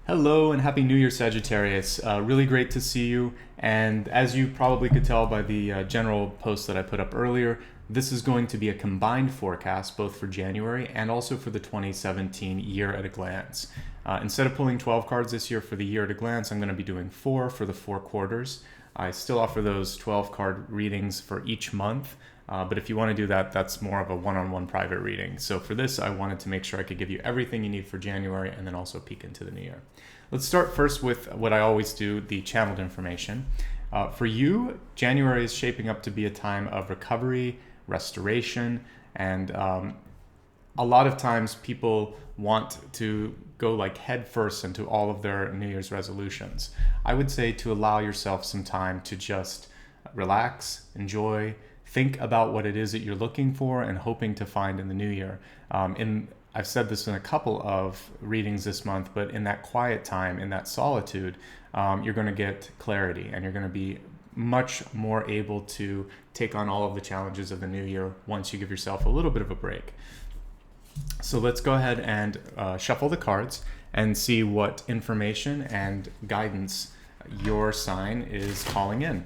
Hello and Happy New Year, Sagittarius. Really great to see you. And as you probably could tell by the general post that I put up earlier, this is going to be a combined forecast both for January and also for the 2017 year at a glance. Instead of pulling 12 cards this year for the year at a glance, I'm going to be doing 4 for the 4 quarters. I still offer those 12 card readings for each month. But if you want to do that, that's more of a one-on-one private reading. So for this, I wanted to make sure I could give you everything you need for January and then also peek into the new year. Let's start first with what I always do, the channeled information. For you, January is shaping up to be a time of recovery, restoration, and a lot of times people want to go like head first into all of their New Year's resolutions. I would say to allow yourself some time to just relax, enjoy, think about what it is that you're looking for and hoping to find in the new year. I've said this in a couple of readings this month, but in that quiet time, in that solitude, you're going to get clarity and you're going to be much more able to take on all of the challenges of the new year once you give yourself a little bit of a break. So let's go ahead and shuffle the cards and see what information and guidance your sign is calling in.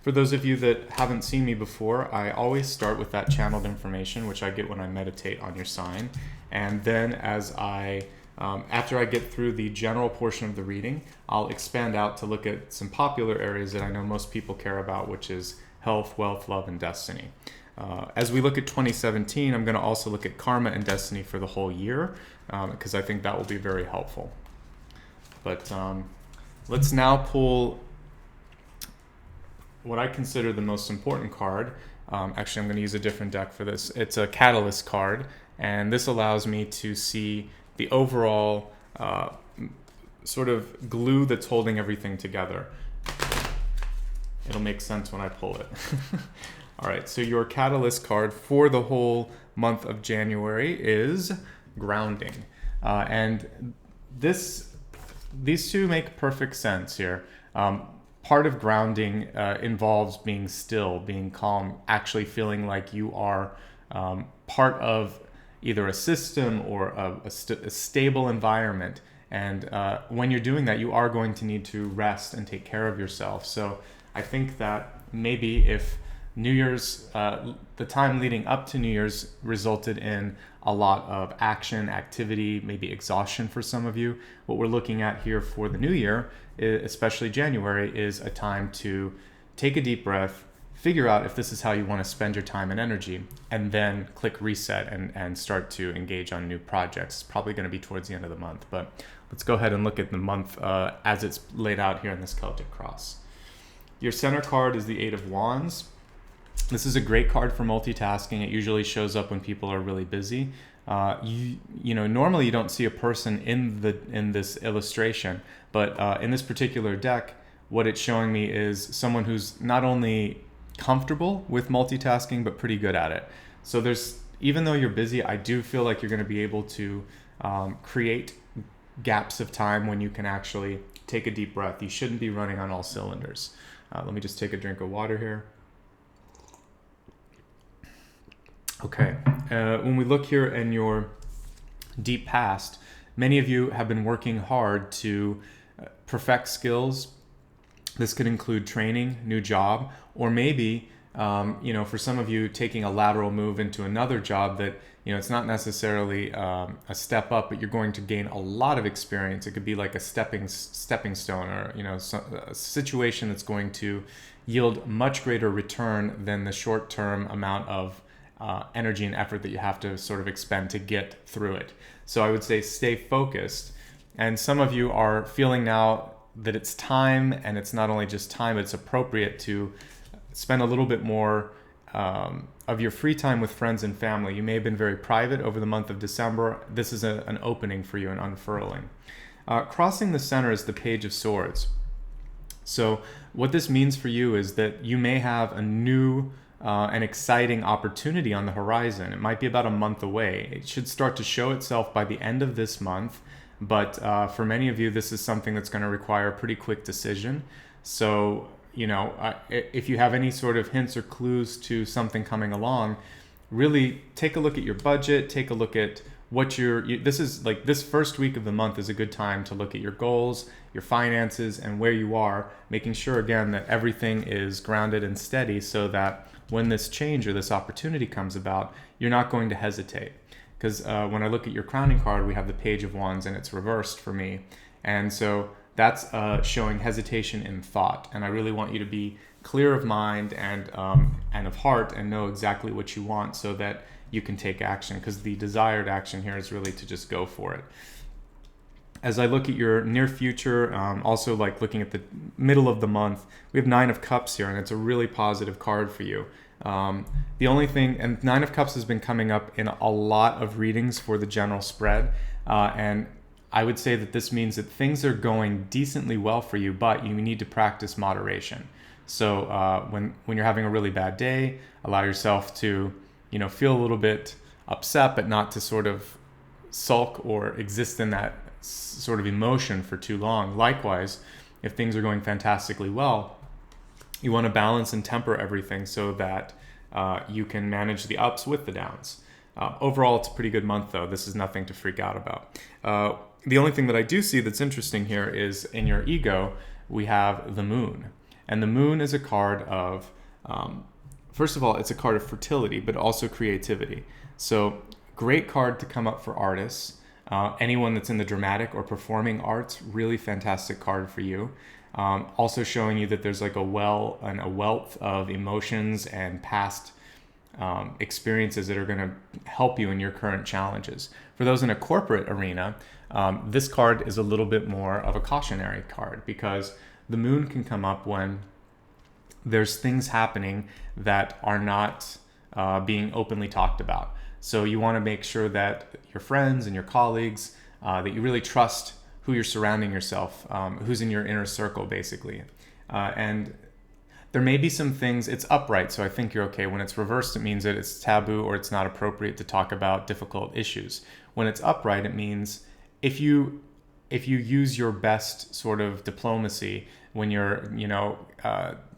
For those of you that haven't seen me before, I always start with that channeled information, which I get when I meditate on your sign. And then after I get through the general portion of the reading, I'll expand out to look at some popular areas that I know most people care about, which is health, wealth, love, and destiny. As we look at 2017, I'm going to also look at karma and destiny for the whole year, because I think that will be very helpful. But let's now pull what I consider the most important card. Actually, I'm going to use a different deck for this. It's a catalyst card, and this allows me to see the overall sort of glue that's holding everything together. It'll make sense when I pull it. All right, so your catalyst card for the whole month of January is grounding. And these two make perfect sense here. Part of grounding involves being still, being calm, actually feeling like you are part of either a system or a stable environment. And when you're doing that, you are going to need to rest and take care of yourself. So I think that maybe if New Year's, the time leading up to New Year's resulted in a lot of action, activity, maybe exhaustion for some of you, what we're looking at here for the new year, especially January, is a time to take a deep breath, figure out if this is how you want to spend your time and energy, and then click reset and start to engage on new projects. It's probably going to be towards the end of the month, but let's go ahead and look at the month as it's laid out here in this Celtic cross. Your center card is the Eight of Wands. This is a great card for multitasking. It usually shows up when people are really busy. Normally you don't see a person in this illustration, but in this particular deck, what it's showing me is someone who's not only comfortable with multitasking, but pretty good at it. So even though you're busy, I do feel like you're going to be able to create gaps of time when you can actually take a deep breath. You shouldn't be running on all cylinders. Let me just take a drink of water here. Okay, when we look here in your deep past, many of you have been working hard to perfect skills. This could include training, new job, or maybe, for some of you, taking a lateral move into another job that, it's not necessarily a step up, but you're going to gain a lot of experience. It could be like a stepping stone, or, a situation that's going to yield much greater return than the short-term amount of energy and effort that you have to sort of expend to get through it. So I would say stay focused. And some of you are feeling now that it's time, and it's not only just time, it's appropriate to spend a little bit more of your free time with friends and family. You may have been very private over the month of December. This is an opening for you, an unfurling. Crossing the center is the Page of Swords. So what this means for you is that you may have a new an exciting opportunity on the horizon. It might be about a month away. It should start to show itself by the end of this month, but for many of you, this is something that's going to require a pretty quick decision. So, if you have any sort of hints or clues to something coming along, really take a look at your budget, take a look at this is like this first week of the month is a good time to look at your goals, your finances, and where you are, making sure again that everything is grounded and steady so that when this change or this opportunity comes about, you're not going to hesitate. Because when I look at your crowning card, we have the Page of Wands and it's reversed for me. And so that's showing hesitation in thought. And I really want you to be clear of mind and of heart and know exactly what you want so that you can take action, because the desired action here is really to just go for it. As I look at your near future, also like looking at the middle of the month, we have Nine of Cups here, and it's a really positive card for you. The only thing, and Nine of Cups has been coming up in a lot of readings for the general spread, and I would say that this means that things are going decently well for you, but you need to practice moderation. So when you're having a really bad day, allow yourself to feel a little bit upset, but not to sort of sulk or exist in that sort of emotion for too long. Likewise, if things are going fantastically well, you want to balance and temper everything so that you can manage the ups with the downs. Overall, it's a pretty good month, though. This is nothing to freak out about. The only thing that I do see that's interesting here is in your ego, we have the Moon. And the Moon is a card of, first of all, it's a card of fertility, but also creativity. So great card to come up for artists. Anyone that's in the dramatic or performing arts, really fantastic card for you. Also showing you that there's like a wealth of emotions and past experiences that are going to help you in your current challenges. For those in a corporate arena, this card is a little bit more of a cautionary card, because the Moon can come up when there's things happening that are not being openly talked about. So you want to make sure that your friends and your colleagues, that you really trust who you're surrounding yourself, who's in your inner circle, basically. And there may be some things, it's upright, so I think you're okay. When it's reversed, it means that it's taboo or it's not appropriate to talk about difficult issues. When it's upright, it means if you use your best sort of diplomacy when you're,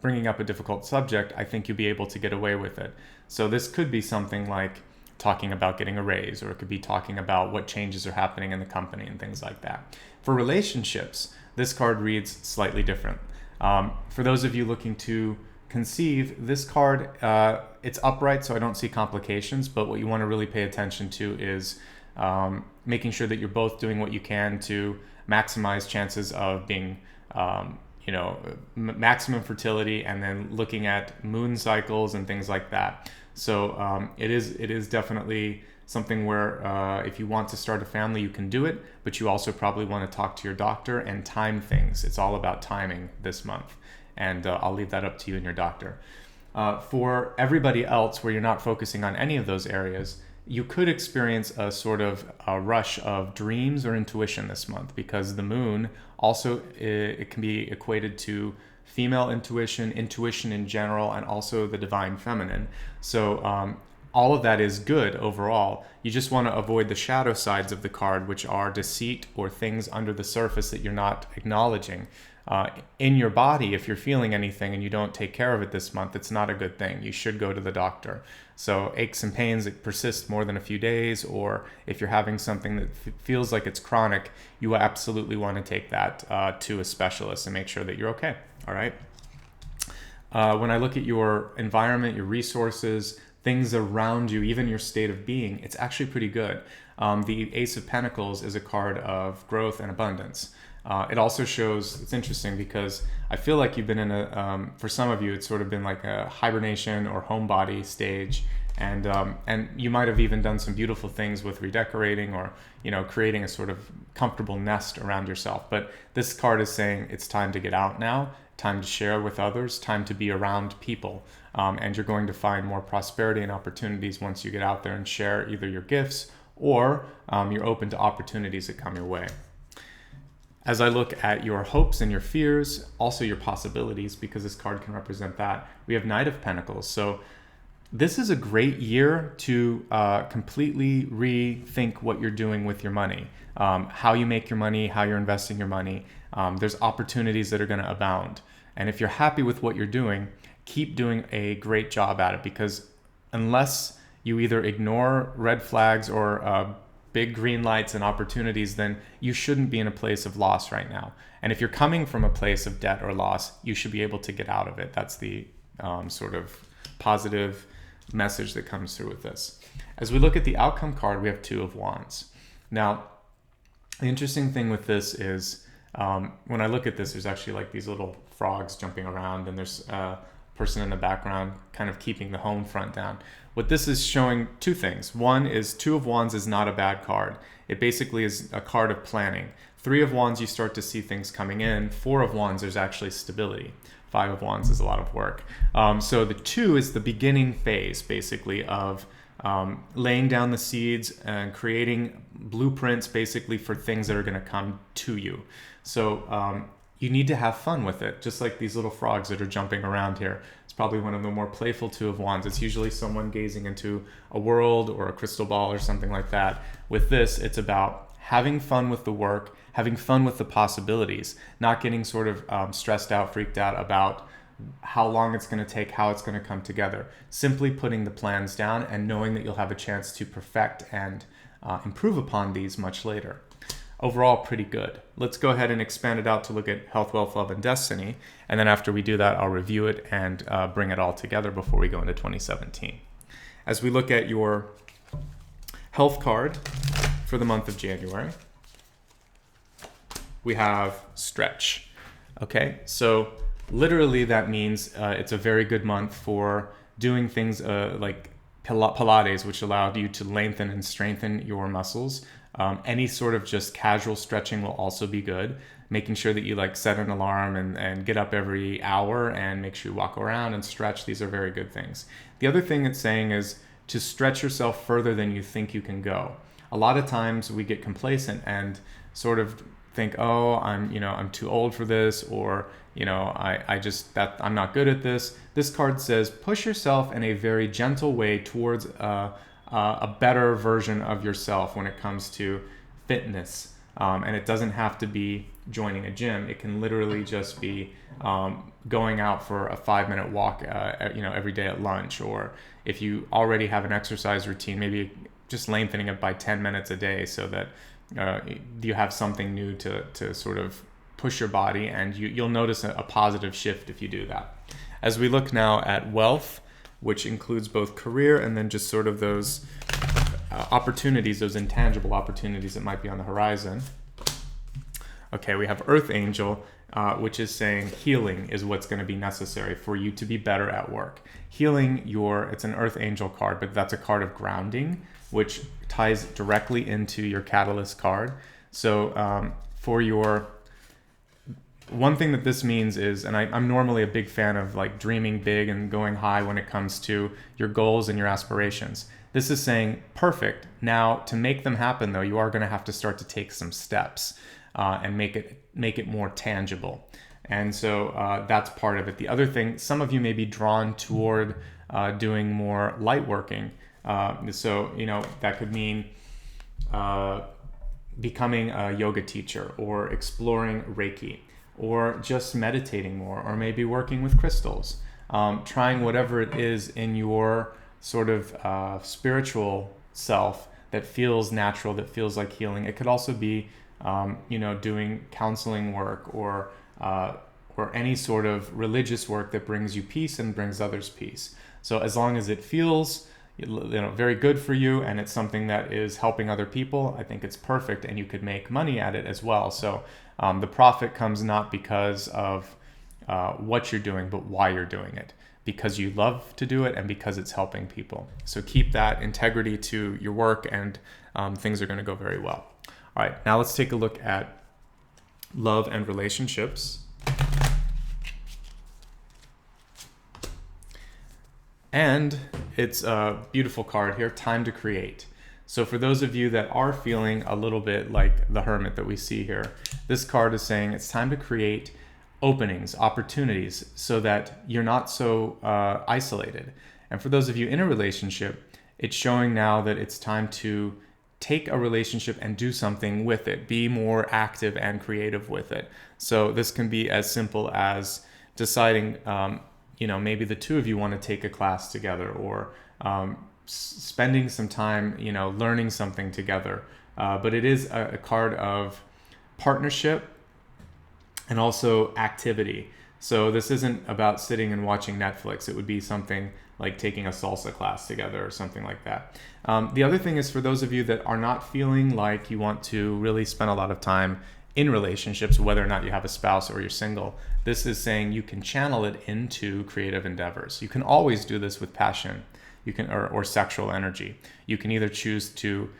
bringing up a difficult subject, I think you'll be able to get away with it. So this could be something like talking about getting a raise, or it could be talking about what changes are happening in the company and things like that. For relationships, this card reads slightly different. For those of you looking to conceive, this card, it's upright, so I don't see complications, but what you want to really pay attention to is making sure that you're both doing what you can to maximize chances of being maximum fertility, and then looking at moon cycles and things like that. So it is definitely something where if you want to start a family, you can do it, but you also probably want to talk to your doctor and time things. It's all about timing this month, and I'll leave that up to you and your doctor. For everybody else, where you're not focusing on any of those areas, you could experience a sort of a rush of dreams or intuition this month, because the Moon also, it can be equated to female intuition in general, and also the divine feminine. So all of that is good overall. You just want to avoid the shadow sides of the card, which are deceit or things under the surface that you're not acknowledging. In your body, if you're feeling anything and you don't take care of it this month, it's not a good thing. You should go to the doctor. So aches and pains that persist more than a few days, or if you're having something that feels like it's chronic, you absolutely want to take that to a specialist and make sure that you're okay. All right. When I look at your environment, your resources, things around you, even your state of being, it's actually pretty good. The Ace of Pentacles is a card of growth and abundance. It also shows, it's interesting because I feel like you've been in for some of you, it's sort of been like a hibernation or homebody stage. And you might have even done some beautiful things with redecorating or, creating a sort of comfortable nest around yourself. But this card is saying it's time to get out now, time to share with others, time to be around people. And you're going to find more prosperity and opportunities once you get out there and share either your gifts or you're open to opportunities that come your way. As I look at your hopes and your fears, also your possibilities, because this card can represent that, we have Knight of Pentacles. So this is a great year to completely rethink what you're doing with your money, how you make your money, how you're investing your money. There's opportunities that are going to abound. And if you're happy with what you're doing, keep doing a great job at it, because unless you either ignore red flags or big green lights and opportunities, then you shouldn't be in a place of loss right now. And if you're coming from a place of debt or loss, you should be able to get out of it. That's the sort of positive message that comes through with this. As we look at the outcome card, we have Two of Wands. Now, the interesting thing with this is when I look at this, there's actually like these little frogs jumping around, and there's a person in the background kind of keeping the home front down. What this is showing two things. One is Two of Wands is not a bad card. It basically is a card of planning. Three of Wands, you start to see things coming in. Four of Wands, there's actually stability. Five of Wands is a lot of work. So the two is the beginning phase, basically, of laying down the seeds and creating blueprints, basically, for things that are going to come to you. So you need to have fun with it, just like these little frogs that are jumping around here. It's probably one of the more playful Two of Wands. It's usually someone gazing into a world or a crystal ball or something like that. With this, it's about having fun with the work, having fun with the possibilities, not getting sort of stressed out, freaked out about how long it's going to take, how it's going to come together. Simply putting the plans down and knowing that you'll have a chance to perfect and improve upon these much later. Overall, pretty good. Let's go ahead and expand it out to look at health, wealth, love, and destiny. And then after we do that, I'll review it and bring it all together before we go into 2017. As we look at your health card for the month of January, we have stretch. Okay, so literally that means it's a very good month for doing things like Pilates, which allowed you to lengthen and strengthen your muscles. Any sort of just casual stretching will also be good. Making sure that you like set an alarm and get up every hour and make sure you walk around and stretch. These are very good things. The other thing it's saying is to stretch yourself further than you think you can go. A lot of times we get complacent and sort of think, oh, I'm too old for this, or I'm not good at this. This card says push yourself in a very gentle way towards a better version of yourself when it comes to fitness. And it doesn't have to be joining a gym. It can literally just be going out for a 5-minute walk every day at lunch, or if you already have an exercise routine, maybe just lengthening it by 10 minutes a day so that you have something new to sort of push your body, and you'll notice a positive shift if you do that. As we look now at wealth, which includes both career and then just sort of those opportunities, those intangible opportunities that might be on the horizon. Okay, we have Earth Angel, which is saying healing is what's going to be necessary for you to be better at work. Healing it's an Earth Angel card, but that's a card of grounding, which ties directly into your Catalyst card. So for your one thing that this means is, and I'm normally a big fan of like dreaming big and going high when it comes to your goals and your aspirations. This is saying, perfect. Now, to make them happen, though, you are going to have to start to take some steps and make it more tangible. And so that's part of it. The other thing, some of you may be drawn toward doing more light working. So, that could mean becoming a yoga teacher, or exploring Reiki, or just meditating more, or maybe working with crystals, trying whatever it is in your sort of spiritual self that feels natural, that feels like healing. It could also be, doing counseling work or any sort of religious work that brings you peace and brings others peace. So as long as it feels very good for you and it's something that is helping other people, I think it's perfect, and you could make money at it as well. So the profit comes not because of what you're doing, but why you're doing it, because you love to do it and because it's helping people. So keep that integrity to your work, and things are going to go very well. All right, now let's take a look at love and relationships. And it's a beautiful card here, Time to Create. So for those of you that are feeling a little bit like the hermit that we see here, this card is saying it's time to create openings, opportunities, so that you're not so isolated. And for those of you in a relationship, it's showing now that it's time to take a relationship and do something with it, be more active and creative with it. So this can be as simple as deciding, maybe the two of you want to take a class together, or spending some time, learning something together. but it is a card of partnership and also activity. So this isn't about sitting and watching Netflix. It would be something like taking a salsa class together or something like that. The other thing is, for those of you that are not feeling like you want to really spend a lot of time in relationships, whether or not you have a spouse or you're single, this is saying you can channel it into creative endeavors. You can always do this with passion, you can, or sexual energy. You can either choose to,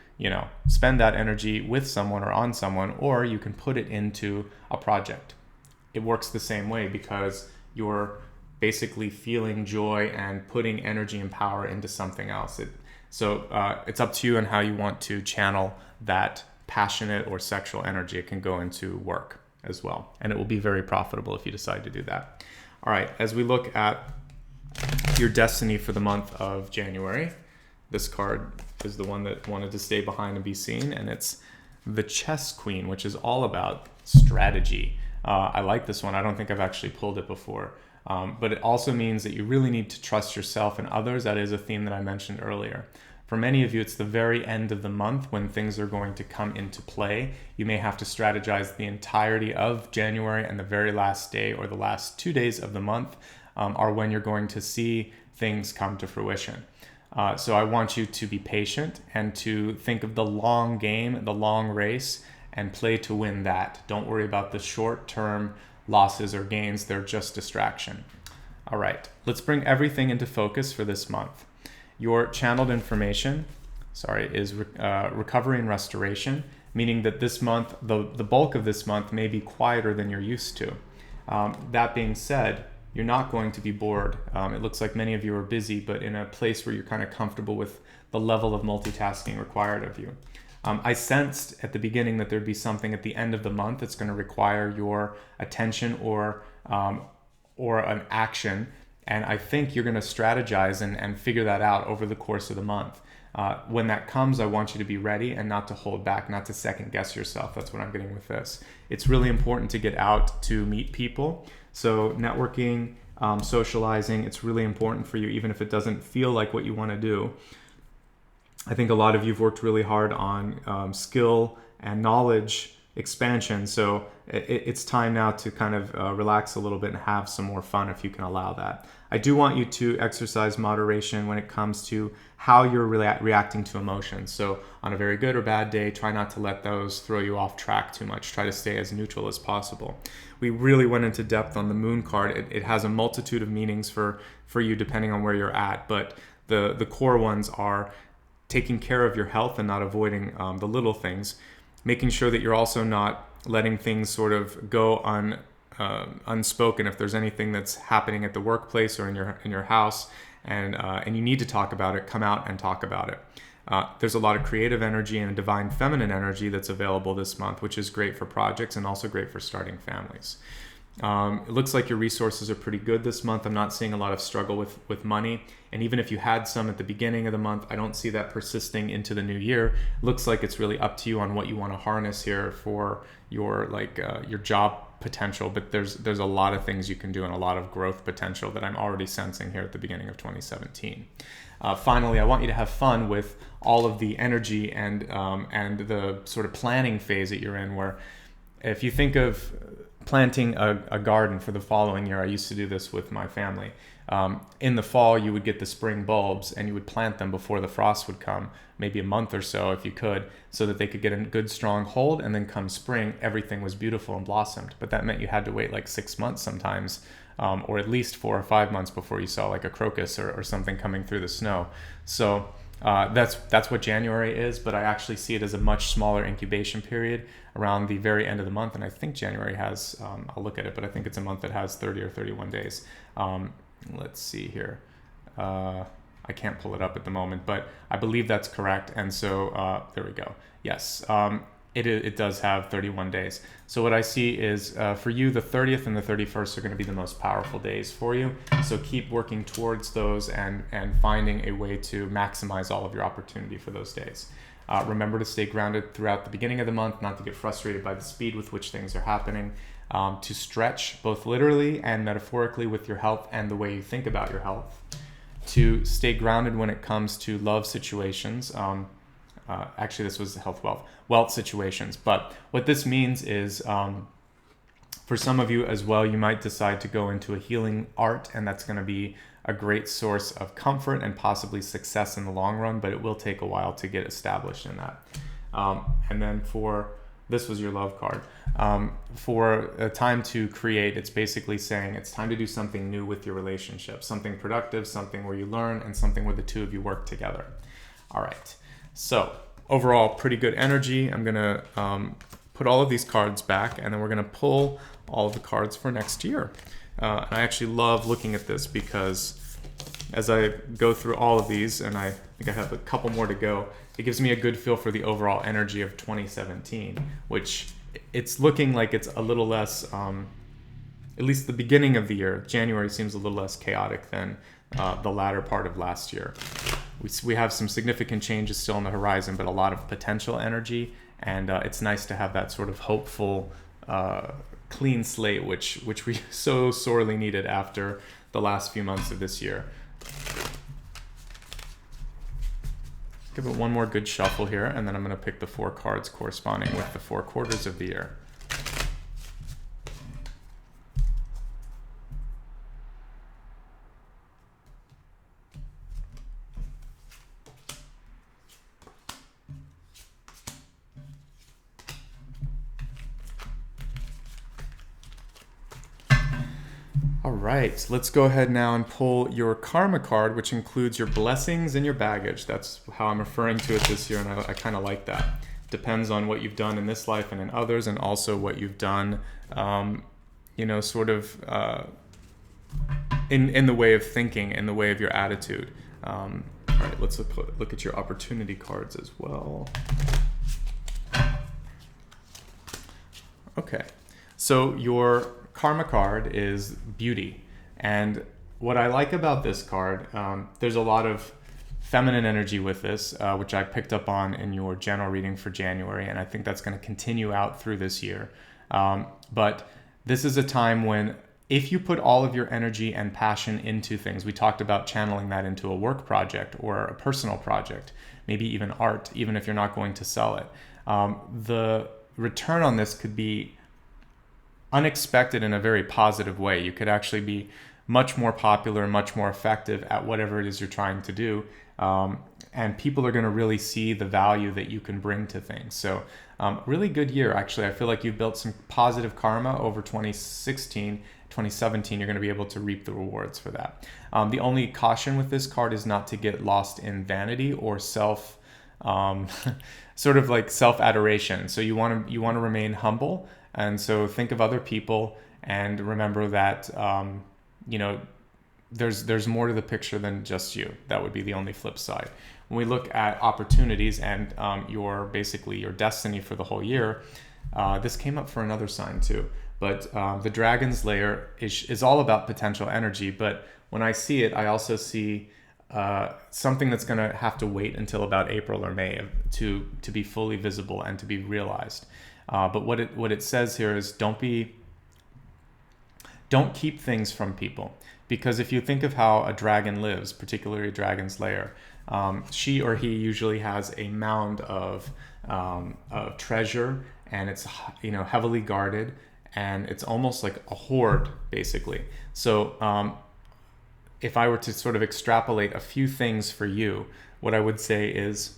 spend that energy with someone or on someone, or you can put it into a project. It works the same way because you're basically feeling joy and putting energy and power into something else. It's up to you on how you want to channel that passionate or sexual energy. It can go into work as well, and it will be very profitable if you decide to do that. All right, as we look at your destiny for the month of January, this card is the one that wanted to stay behind and be seen, and it's the Chess Queen, which is all about strategy. I like this one. I don't think I've actually pulled it before, but it also means that you really need to trust yourself and others. That is a theme that I mentioned earlier. For many of you, it's the very end of the month when things are going to come into play. You may have to strategize the entirety of January, and the very last day or the last 2 days of the month are when you're going to see things come to fruition. So I want you to be patient and to think of the long game, the long race, and play to win that. Don't worry about the short-term losses or gains. They're just distraction. All right, let's bring everything into focus for this month. Your channeled information, is recovery and restoration, meaning that this month, the bulk of this month may be quieter than you're used to. That being said, you're not going to be bored. It looks like many of you are busy, but in a place where you're kind of comfortable with the level of multitasking required of you. I sensed at the beginning that there'd be something at the end of the month that's going to require your attention or an action. And I think you're going to strategize and figure that out over the course of the month. When that comes, I want you to be ready and not to hold back, not to second guess yourself. That's what I'm getting with this. It's really important to get out to meet people. So networking, socializing, it's really important for you, even if it doesn't feel like what you want to do. I think a lot of you've worked really hard on skill and knowledge expansion. So it's time now to kind of relax a little bit and have some more fun if you can allow that. I do want you to exercise moderation when it comes to how you're reacting to emotions. So on a very good or bad day, try not to let those throw you off track too much. Try to stay as neutral as possible. We really went into depth on the Moon card. It has a multitude of meanings for you depending on where you're at, but the core ones are taking care of your health and not avoiding the little things, making sure that you're also not letting things sort of go unspoken. If there's anything that's happening at the workplace or in your house and you need to talk about it, come out and talk about it. There's a lot of creative energy and divine feminine energy that's available this month, which is great for projects and also great for starting families. It looks like your resources are pretty good this month. I'm not seeing a lot of struggle with money. And even if you had some at the beginning of the month, I don't see that persisting into the new year. It looks like it's really up to you on what you want to harness here for your job potential. But there's a lot of things you can do and a lot of growth potential that I'm already sensing here at the beginning of 2017. Finally, I want you to have fun with all of the energy and the sort of planning phase that you're in, where if you think of planting a garden for the following year, I used to do this with my family. In the fall, you would get the spring bulbs and you would plant them before the frost would come, maybe a month or so if you could, so that they could get a good strong hold, and then come spring, everything was beautiful and blossomed. But that meant you had to wait like 6 months sometimes, or at least 4 or 5 months before you saw like a crocus or something coming through the snow. So that's what January is, but I actually see it as a much smaller incubation period around the very end of the month. And I think January has, I'll look at it, but I think it's a month that has 30 or 31 days. Let's see here. I can't pull it up at the moment, but I believe that's correct. And so there we go. Yes, it does have 31 days. So what I see is for you, the 30th and the 31st are going to be the most powerful days for you. So keep working towards those and finding a way to maximize all of your opportunity for those days. Remember to stay grounded throughout the beginning of the month, not to get frustrated by the speed with which things are happening, to stretch both literally and metaphorically with your health and the way you think about your health, to stay grounded when it comes to love situations. actually this was health, wealth situations. But what this means is, for some of you as well, you might decide to go into a healing art, and that's going to be a great source of comfort and possibly success in the long run, but it will take a while to get established in that. And then this was your love card. For a time to create, it's basically saying it's time to do something new with your relationship, something productive, something where you learn, and something where the two of you work together. All right. So overall, pretty good energy. I'm going to put all of these cards back, and then we're going to pull all of the cards for next year. And I actually love looking at this because as I go through all of these, and I think I have a couple more to go, it gives me a good feel for the overall energy of 2017, which it's looking like it's a little less, at least the beginning of the year, January seems a little less chaotic than the latter part of last year. We have some significant changes still on the horizon, but a lot of potential energy, and it's nice to have that sort of hopeful, clean slate, which we so sorely needed after the last few months of this year. Give it one more good shuffle here, and then I'm going to pick the 4 cards corresponding with the 4 quarters of the year. All right, let's go ahead now and pull your karma card, which includes your blessings and your baggage. That's how I'm referring to it this year, and I kind of like that. Depends on what you've done in this life and in others, and also what you've done, sort of in the way of thinking, in the way of your attitude. All right, let's look at your opportunity cards as well. Okay, so your karma card is beauty, and what I like about this card, there's a lot of feminine energy with this, which I picked up on in your general reading for January, and I think that's going to continue out through this year. But this is a time when, if you put all of your energy and passion into things, we talked about channeling that into a work project or a personal project, maybe even art, even if you're not going to sell it. The return on this could be unexpected in a very positive way. You could actually be much more popular, much more effective at whatever it is you're trying to do. And people are going to really see the value that you can bring to things. So really good year, actually. I feel like you've built some positive karma over 2016, 2017. You're going to be able to reap the rewards for that. The only caution with this card is not to get lost in vanity or sort of like self-adoration. So you want to remain humble. And so think of other people and remember that, there's more to the picture than just you. That would be the only flip side. When we look at opportunities and your destiny for the whole year, this came up for another sign too. But the Dragon's Lair is all about potential energy. But when I see it, I also see something that's going to have to wait until about April or May to be fully visible and to be realized. But what it says here is don't keep things from people, because if you think of how a dragon lives, particularly a dragon's lair, she or he usually has a mound of treasure, and it's heavily guarded, and it's almost like a hoard basically. So if I were to sort of extrapolate a few things for you, what I would say is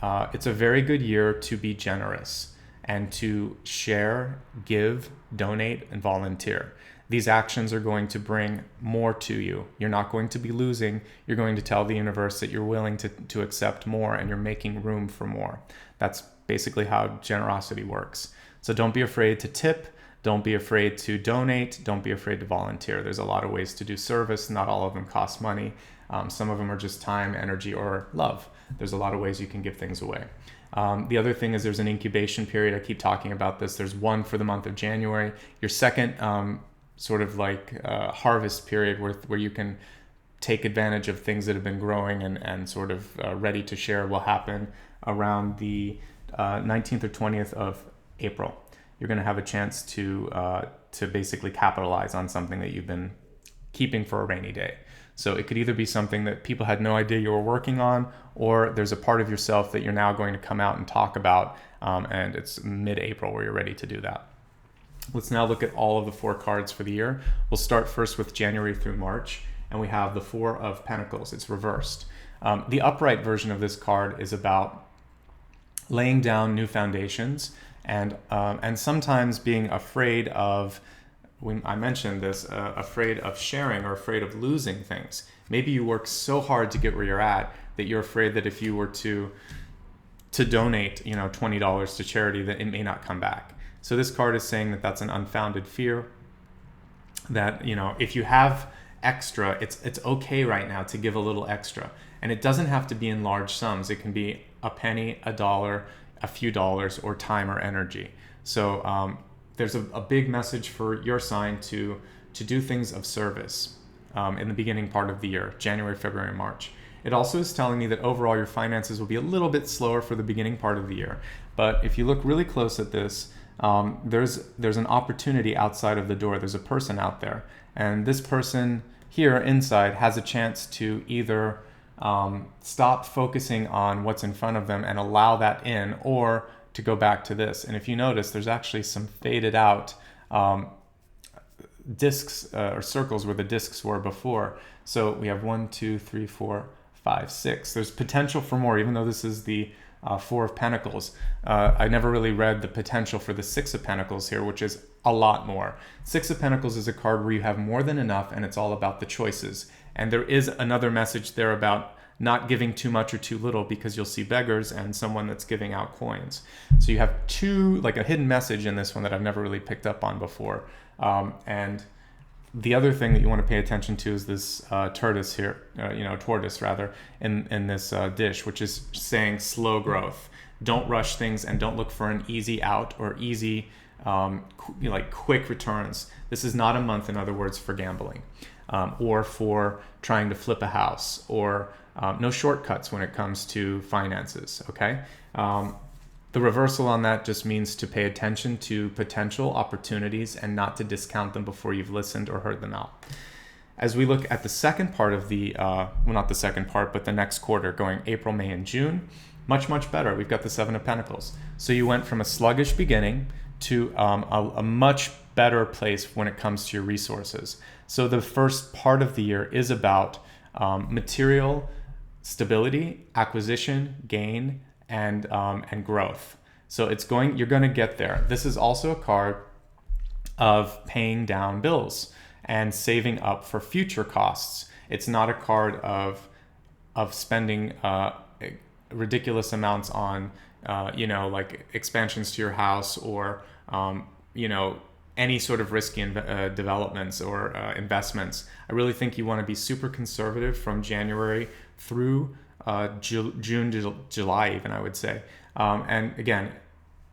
it's a very good year to be generous and to share, give, donate, and volunteer. These actions are going to bring more to you. You're not going to be losing. You're going to tell the universe that you're willing to accept more, and you're making room for more. That's basically how generosity works. So don't be afraid to tip. Don't be afraid to donate. Don't be afraid to volunteer. There's a lot of ways to do service. Not all of them cost money. Some of them are just time, energy, or love. There's a lot of ways you can give things away. The other thing is there's an incubation period. I keep talking about this. There's one for the month of January. Your second harvest period where you can take advantage of things that have been growing and sort of ready to share will happen around the 19th or 20th of April. You're going to have a chance to basically capitalize on something that you've been keeping for a rainy day. So it could either be something that people had no idea you were working on, or there's a part of yourself that you're now going to come out and talk about, and it's mid-April where you're ready to do that. Let's now look at all of the 4 cards for the year. We'll start first with January through March, and we have the 4 of Pentacles. It's reversed. The upright version of this card is about laying down new foundations, and sometimes being afraid of, I mentioned this, afraid of sharing or afraid of losing things. Maybe you work so hard to get where you're at that you're afraid that if you were to donate, $20 to charity, that it may not come back. So this card is saying that that's an unfounded fear, that, if you have extra, it's okay right now to give a little extra. And it doesn't have to be in large sums. It can be a penny, a dollar, a few dollars, or time or energy. So there's a big message for your sign to do things of service in the beginning part of the year, January, February, March. It also is telling me that overall your finances will be a little bit slower for the beginning part of the year. But if you look really close at this, there's an opportunity outside of the door. There's a person out there. And this person here inside has a chance to either stop focusing on what's in front of them and allow that in, or to go back to this. And if you notice, there's actually some faded out discs or circles where the discs were before. So we have 1, 2, 3, 4, 5, 6. There's potential for more, even though this is the 4 of Pentacles. I never really read the potential for the 6 of Pentacles here, which is a lot more. 6 of Pentacles is a card where you have more than enough, and it's all about the choices. And there is another message there about not giving too much or too little, because you'll see beggars and someone that's giving out coins. So you have a hidden message in this one that I've never really picked up on before. And the other thing that you want to pay attention to is this tortoise here, tortoise rather, in this dish, which is saying slow growth. Don't rush things, and don't look for an easy out or easy, quick returns. This is not a month, in other words, for gambling, or for trying to flip a house, or no shortcuts when it comes to finances, okay? The reversal on that just means to pay attention to potential opportunities and not to discount them before you've listened or heard them out. As we look at the second part of the, not the second part, but the next quarter, going April, May, and June, much better. We've got the 7 of Pentacles. So you went from a sluggish beginning to a much better place when it comes to your resources. So the first part of the year is about material stability, acquisition, gain, and growth. So you're going to get there. This is also a card of paying down bills and saving up for future costs. It's not a card of spending ridiculous amounts on expansions to your house, or any sort of risky developments or investments. I really think you want to be super conservative from January through June to July, even, I would say. And again,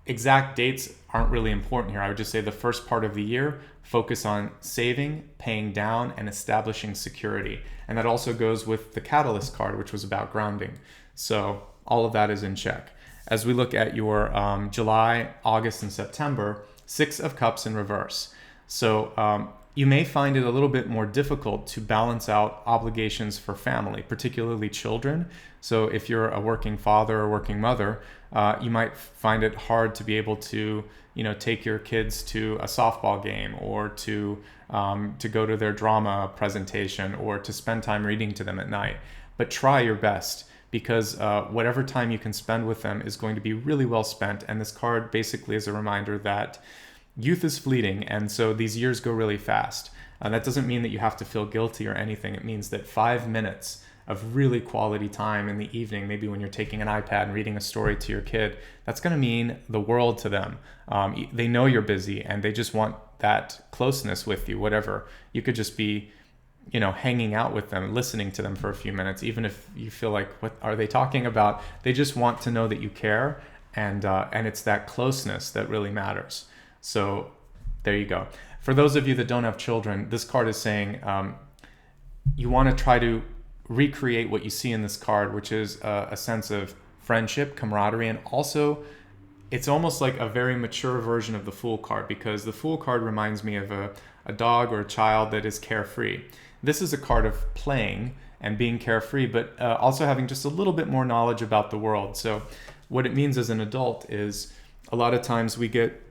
exact dates aren't really important here. I would just say the first part of the year, focus on saving, paying down, and establishing security. And that also goes with the Catalyst card, which was about grounding. So all of that is in check. As we look at your July, August, and September, 6 of Cups in reverse. So you may find it a little bit more difficult to balance out obligations for family, particularly children. So if you're a working father or working mother, you might find it hard to be able to, take your kids to a softball game, or to go to their drama presentation, or to spend time reading to them at night. But try your best, because whatever time you can spend with them is going to be really well spent. And this card basically is a reminder that youth is fleeting, and so these years go really fast. That doesn't mean that you have to feel guilty or anything. It means that 5 minutes of really quality time in the evening, maybe when you're taking an iPad and reading a story to your kid, that's going to mean the world to them. They know you're busy, and they just want that closeness with you, whatever. You could just be hanging out with them, listening to them for a few minutes, even if you feel like, what are they talking about? They just want to know that you care, and it's that closeness that really matters. So there you go. For those of you that don't have children, this card is saying you want to try to recreate what you see in this card, which is a sense of friendship, camaraderie, and also it's almost like a very mature version of the Fool card, because the Fool card reminds me of a dog or a child that is carefree. This is a card of playing and being carefree, but also having just a little bit more knowledge about the world. So what it means as an adult is a lot of times we get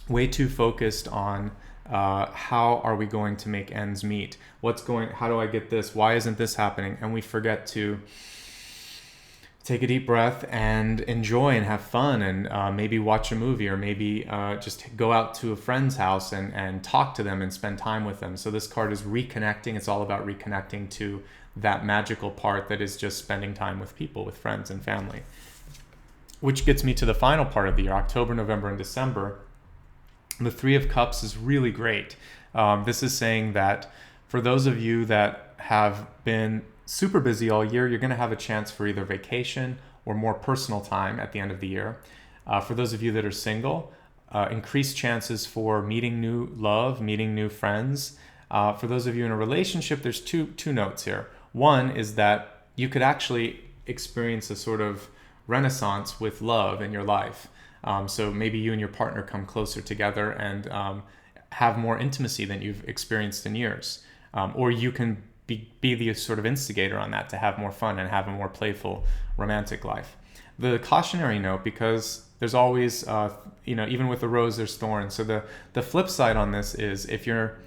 way too focused on how are we going to make ends meet? How do I get this? Why isn't this happening? And we forget to take a deep breath and enjoy and have fun, and maybe watch a movie, or maybe just go out to a friend's house and talk to them and spend time with them. So this card is reconnecting. It's all about reconnecting to that magical part that is just spending time with people, with friends and family. Which gets me to the final part of the year, October, November, and December. The Three of Cups is really great. This is saying that for those of you that have been super busy all year, you're going to have a chance for either vacation or more personal time at the end of the year. For those of you that are single, increased chances for meeting new love, meeting new friends. For those of you in a relationship, there's two notes here. One is that you could actually experience a sort of renaissance with love in your life. So maybe you and your partner come closer together and have more intimacy than you've experienced in years. Or you can be the sort of instigator on that to have more fun and have a more playful romantic life. The cautionary note, because there's always, even with the rose, there's thorns. So the flip side on this is if you're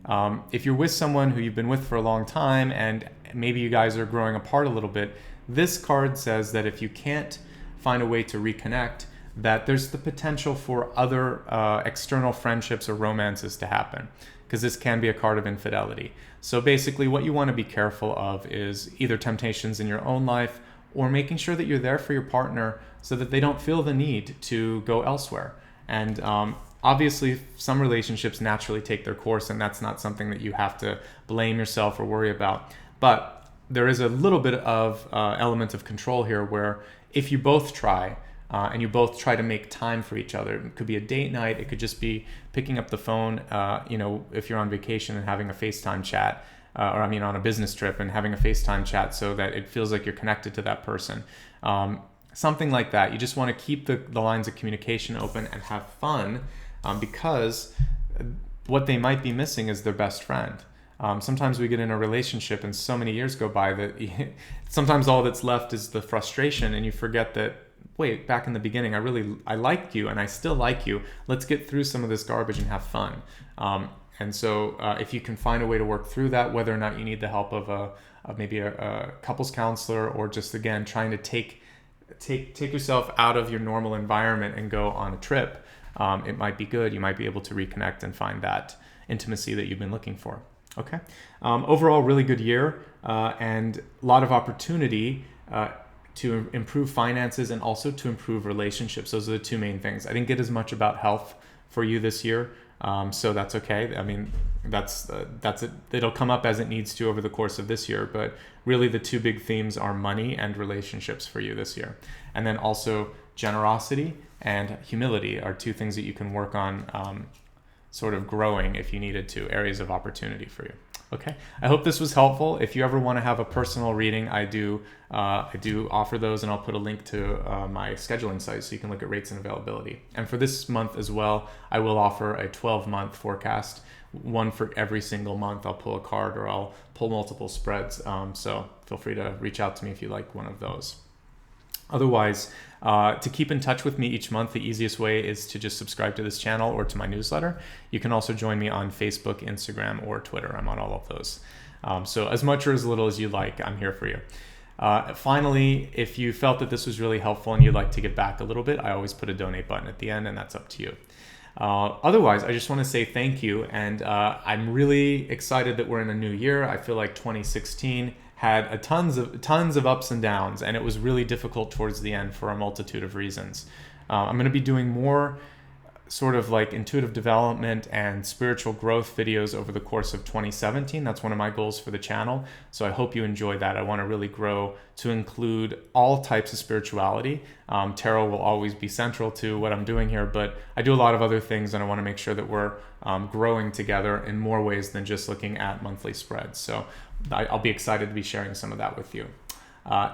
with someone who you've been with for a long time and maybe you guys are growing apart a little bit, this card says that if you can't find a way to reconnect, that there's the potential for other external friendships or romances to happen, because this can be a card of infidelity. So basically what you want to be careful of is either temptations in your own life or making sure that you're there for your partner so that they don't feel the need to go elsewhere. And obviously some relationships naturally take their course, and that's not something that you have to blame yourself or worry about. But there is a little bit of element of control here, where if you both try, and you both try to make time for each other. It could be a date night. It could just be picking up the phone, if you're on vacation and having a FaceTime chat, on a business trip and having a FaceTime chat so that it feels like you're connected to that person. Something like that. You just want to keep the lines of communication open and have fun, because what they might be missing is their best friend. Sometimes we get in a relationship and so many years go by that sometimes all that's left is the frustration, and you forget that, wait, back in the beginning, I liked you and I still like you. Let's get through some of this garbage and have fun. And so if you can find a way to work through that, whether or not you need the help of maybe a couples counselor, or just, again, trying to take yourself out of your normal environment and go on a trip, it might be good. You might be able to reconnect and find that intimacy that you've been looking for. Okay. Overall, really good year, and a lot of opportunity to improve finances and also to improve relationships. Those are the two main things. I didn't get as much about health for you this year, so that's okay. I mean, that's it. It'll come up as it needs to over the course of this year, but really the two big themes are money and relationships for you this year. And then also generosity and humility are two things that you can work on sort of growing if you needed to, areas of opportunity for you. Okay, I hope this was helpful. If you ever want to have a personal reading, I do offer those, and I'll put a link to my scheduling site so you can look at rates and availability. And for this month as well, I will offer a 12-month forecast, one for every single month. I'll pull a card or I'll pull multiple spreads. So feel free to reach out to me if you like one of those. Otherwise, to keep in touch with me each month, the easiest way is to just subscribe to this channel or to my newsletter. You can also join me on Facebook, Instagram, or Twitter. I'm on all of those. So as much or as little as you like, I'm here for you. Finally, if you felt that this was really helpful and you'd like to give back a little bit, I always put a donate button at the end, and that's up to you. Otherwise, I just want to say thank you, and I'm really excited that we're in a new year. I feel like 2016 had tons of ups and downs, and it was really difficult towards the end for a multitude of reasons. I'm going to be doing more sort of like intuitive development and spiritual growth videos over the course of 2017. That's one of my goals for the channel. So I hope you enjoy that. I want to really grow to include all types of spirituality. Tarot will always be central to what I'm doing here, but I do a lot of other things, and I want to make sure that we're growing together in more ways than just looking at monthly spreads. So I'll be excited to be sharing some of that with you.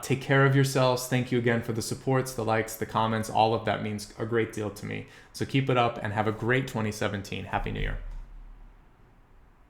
Take care of yourselves. Thank you again for the supports, the likes, the comments. All of that means a great deal to me. So keep it up and have a great 2017. Happy New Year.